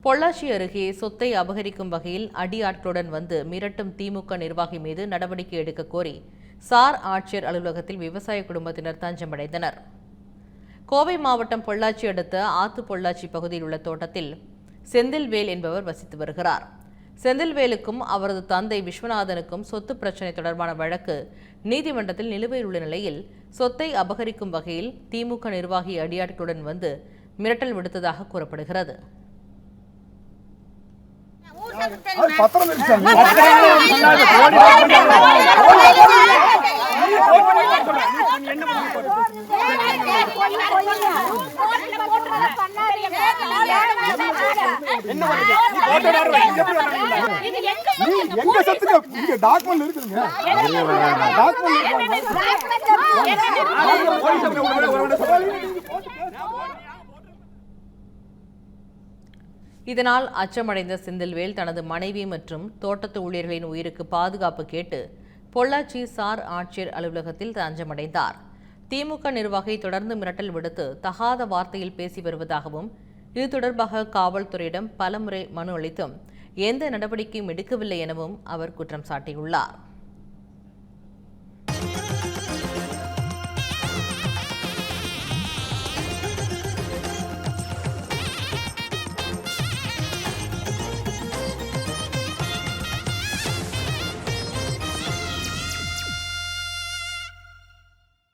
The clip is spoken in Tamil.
பொள்ளாச்சி அருகே சொத்தை அபகரிக்கும் வகையில் அடியாட்களுடன் வந்து மிரட்டும் திமுக நிர்வாகி மீது நடவடிக்கை எடுக்க கோரி சார் ஆட்சியர் அலுவலகத்தில் விவசாய குடும்பத்தினர் தஞ்சமடைந்தனர். கோவை மாவட்டம் பொள்ளாச்சி அடுத்த ஆத்து பொள்ளாச்சி பகுதியில் உள்ள தோட்டத்தில் செந்தில்வேல் என்பவர் வசித்து வருகிறார். செந்தில்வேலுக்கும் அவரது தந்தை விஸ்வநாதனுக்கும் சொத்து பிரச்சினை தொடர்பான வழக்கு நீதிமன்றத்தில் நிலுவையில் உள்ள நிலையில் சொத்தை அபகரிக்கும் வகையில் திமுக நிர்வாகி அடியாட்களுடன் வந்து மிரட்டல் விடுத்ததாக கூறப்படுகிறது. பத்திரம் எங்க சத்துக்கு டாக்குமெண்ட் இருக்குங்க. இதனால் அச்சமடைந்த செந்தில்வேல் தனது மனைவி மற்றும் தோட்டத்து ஊழியர்களின் உயிருக்கு பாதுகாப்பு கேட்டு பொள்ளாச்சி சார் ஆட்சியர் அலுவலகத்தில் தஞ்சமடைந்தார். திமுக நிர்வாகி தொடர்ந்து மிரட்டல் விடுத்து தகாத வார்த்தையில் பேசி வருவதாகவும் இது தொடர்பாக காவல்துறையிடம் பலமுறை மனு அளித்தும் எந்த நடவடிக்கையும் எடுக்கவில்லை எனவும் அவர் குற்றம் சாட்டியுள்ளார்.